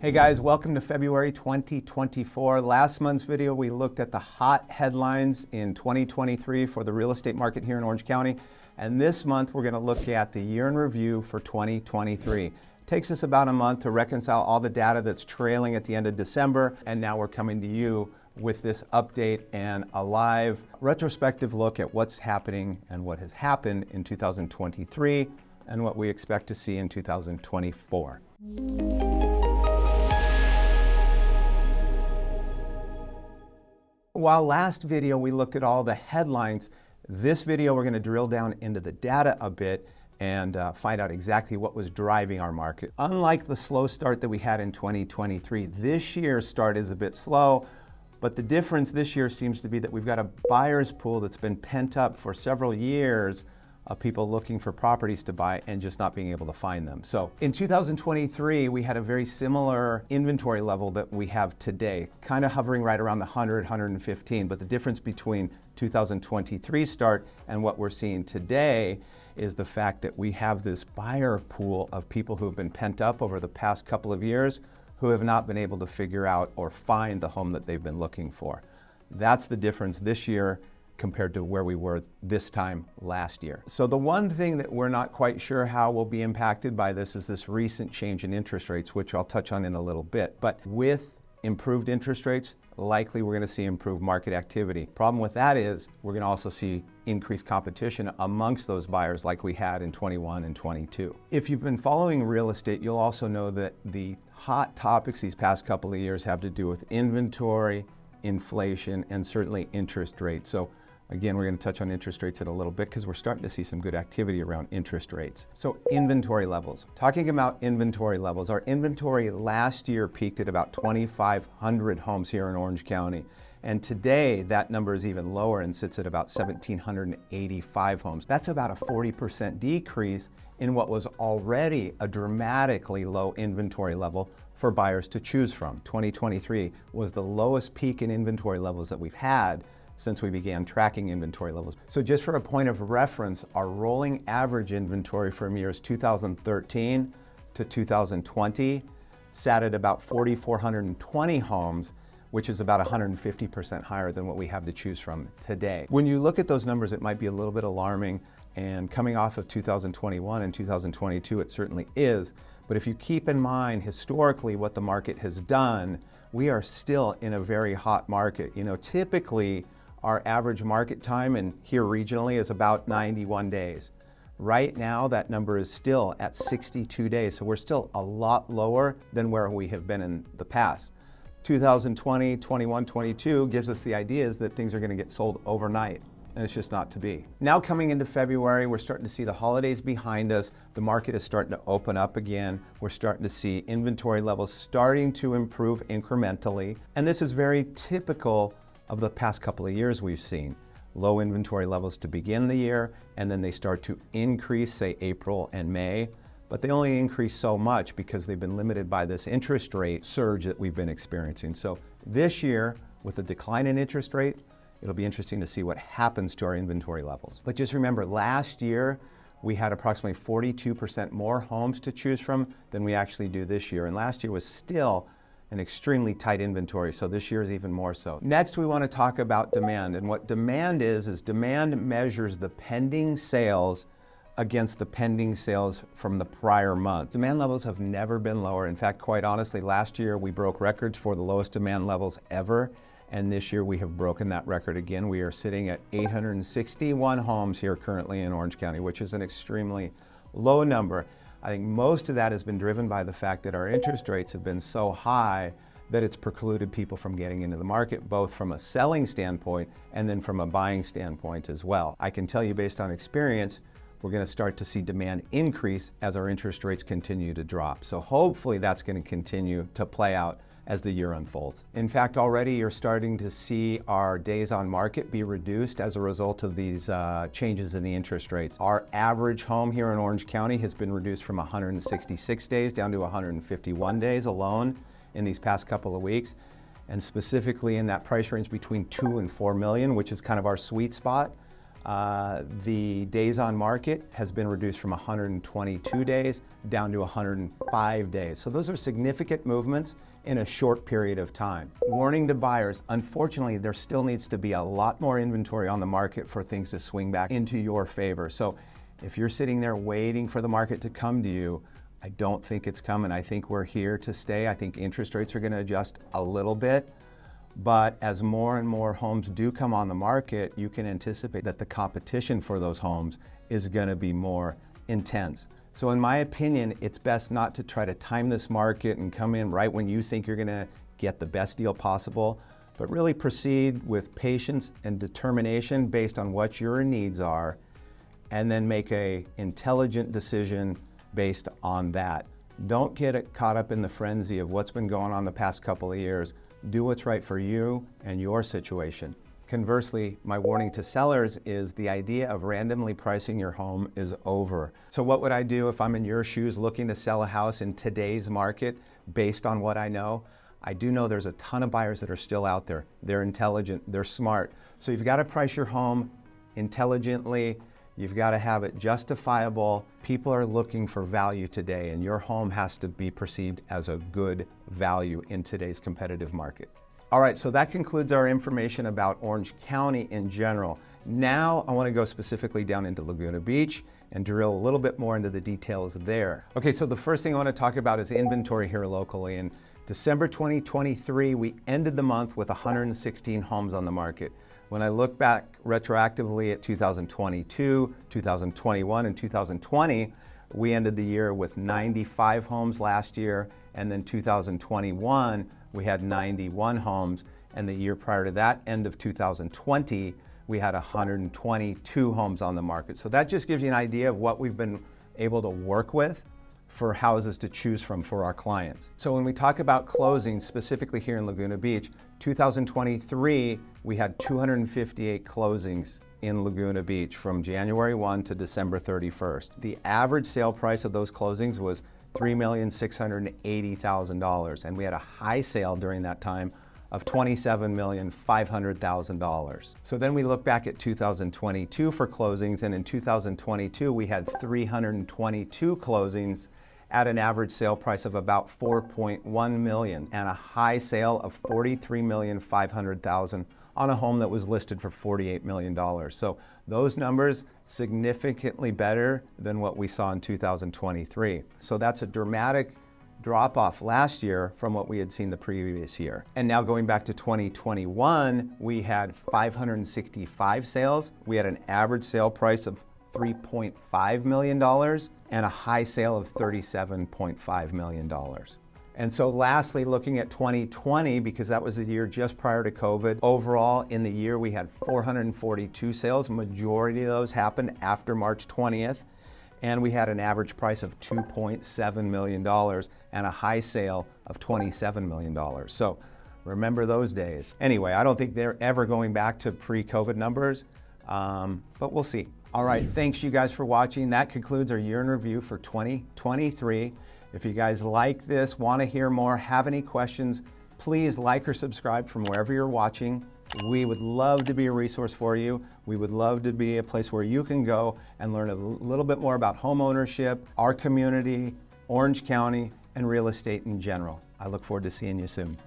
Hey guys, welcome to February 2024. Last month's video, we looked at the hot headlines in 2023 for the real estate market here in Orange County. And this month, we're going to look at the year in review for 2023. It takes us about a month to reconcile all the data that's trailing at the end of December. And now we're coming to you with this update and a live retrospective look at what's happening and what has happened in 2023 and what we expect to see in 2024. While last video we looked at all the headlines, this video we're going to drill down into the data a bit and find out exactly what was driving our market. Unlike the slow start that we had in 2023, this year's start is a bit slow, but the difference this year seems to be that we've got a buyer's pool that's been pent up for several years of people looking for properties to buy and just not being able to find them. So in 2023, we had a very similar inventory level that we have today, kind of hovering right around the 100, 115. But the difference between 2023 start and what we're seeing today is the fact that we have this buyer pool of people who have been pent up over the past couple of years who have not been able to figure out or find the home that they've been looking for. That's the difference this year compared to where we were this time last year. So the one thing that we're not quite sure how will be impacted by this is this recent change in interest rates, which I'll touch on in a little bit. But with improved interest rates, likely we're going to see improved market activity. Problem with that is we're going to also see increased competition amongst those buyers like we had in 21 and 22. If you've been following real estate, you'll also know that the hot topics these past couple of years have to do with inventory, inflation, and certainly interest rates. So again, we're going to touch on interest rates in a little bit because we're starting to see some good activity around interest rates. So inventory levels. Talking about inventory levels, our inventory last year peaked at about 2,500 homes here in Orange County. And today that number is even lower and sits at about 1,785 homes. That's about a 40% decrease in what was already a dramatically low inventory level for buyers to choose from. 2023 was the lowest peak in inventory levels that we've had since we began tracking inventory levels. So just for a point of reference, our rolling average inventory from years 2013 to 2020 sat at about 4,420 homes, which is about 150% higher than what we have to choose from today. When you look at those numbers, it might be a little bit alarming, and coming off of 2021 and 2022, it certainly is. But if you keep in mind historically what the market has done, we are still in a very hot market. You know, typically our average market time and here regionally is about 91 days. Right now, that number is still at 62 days. So we're still a lot lower than where we have been in the past. 2020, 21, 22 gives us the ideas that things are going to get sold overnight. And it's just not to be. Now coming into February, we're starting to see the holidays behind us. The market is starting to open up again. We're starting to see inventory levels starting to improve incrementally. And this is very typical of the past couple of years we've seen. Low inventory levels to begin the year, and then they start to increase, say April and May. But they only increase so much because they've been limited by this interest rate surge that we've been experiencing. So this year, with a decline in interest rate, it'll be interesting to see what happens to our inventory levels. But just remember, last year, we had approximately 42% more homes to choose from than we actually do this year. And last year was still an extremely tight inventory, so this year is even more so. Next, we want to talk about demand. And what demand is demand measures the pending sales against the pending sales from the prior month. Demand levels have never been lower. In fact, quite honestly, last year we broke records for the lowest demand levels ever. And this year we have broken that record again. We are sitting at 861 homes here currently in Orange County, which is an extremely low number. I think most of that has been driven by the fact that our interest rates have been so high that it's precluded people from getting into the market, both from a selling standpoint and then from a buying standpoint as well. I can tell you based on experience, we're going to start to see demand increase as our interest rates continue to drop. So hopefully that's going to continue to play out as the year unfolds. In fact, already you're starting to see our days on market be reduced as a result of these changes in the interest rates. Our average home here in Orange County has been reduced from 166 days down to 151 days alone in these past couple of weeks. And specifically in that price range between 2 and 4 million, which is kind of our sweet spot, The days on market has been reduced from 122 days down to 105 days. So those are significant movements in a short period of time. Warning to buyers, unfortunately, there still needs to be a lot more inventory on the market for things to swing back into your favor. So if you're sitting there waiting for the market to come to you, I don't think it's coming. I think we're here to stay. I think interest rates are going to adjust a little bit. But as more and more homes do come on the market, you can anticipate that the competition for those homes is going to be more intense. So in my opinion, it's best not to try to time this market and come in right when you think you're going to get the best deal possible, but really proceed with patience and determination based on what your needs are, and then make an intelligent decision based on that. Don't get caught up in the frenzy of what's been going on the past couple of years. Do what's right for you and your situation. Conversely, my warning to sellers is the idea of randomly pricing your home is over. So what would I do if I'm in your shoes looking to sell a house in today's market based on what I know? I do know there's a ton of buyers that are still out there. They're intelligent, they're smart. So you've got to price your home intelligently. You've got to have it justifiable. People are looking for value today, and your home has to be perceived as a good value in today's competitive market. All right, so that concludes our information about Orange County in general. Now I want to go specifically down into Laguna Beach and drill a little bit more into the details there. Okay, so the first thing I want to talk about is inventory here locally. In December 2023, we ended the month with 116 homes on the market. When I look back retroactively at 2022, 2021, and 2020, we ended the year with 95 homes last year, and then 2021, we had 91 homes, and the year prior to that, end of 2020, we had 122 homes on the market. So that just gives you an idea of what we've been able to work with for houses to choose from for our clients. So when we talk about closings, specifically here in Laguna Beach, 2023, we had 258 closings in Laguna Beach from January 1 to December 31st. The average sale price of those closings was $3,680,000, and we had a high sale during that time of $27,500,000. So then we look back at 2022 for closings, and in 2022 we had 322 closings at an average sale price of about $4.1 million and a high sale of $43,500,000 on a home that was listed for $48 million. So those numbers significantly better than what we saw in 2023. So that's a dramatic drop off last year from what we had seen the previous year. And now going back to 2021, we had 565 sales. We had an average sale price of $3.5 million and a high sale of $37.5 million. And so lastly, looking at 2020, because that was the year just prior to COVID, overall in the year we had 442 sales. Majority of those happened after March 20th. And we had an average price of $2.7 million and a high sale of $27 million. So remember those days. Anyway, I don't think they're ever going back to pre-COVID numbers, but we'll see. All right, thanks you guys for watching. That concludes our year in review for 2023. If you guys like this, want to hear more, have any questions, please like or subscribe from wherever you're watching. We would love to be a resource for you. We would love to be a place where you can go and learn a little bit more about home ownership, our community, Orange County, and real estate in general. I look forward to seeing you soon.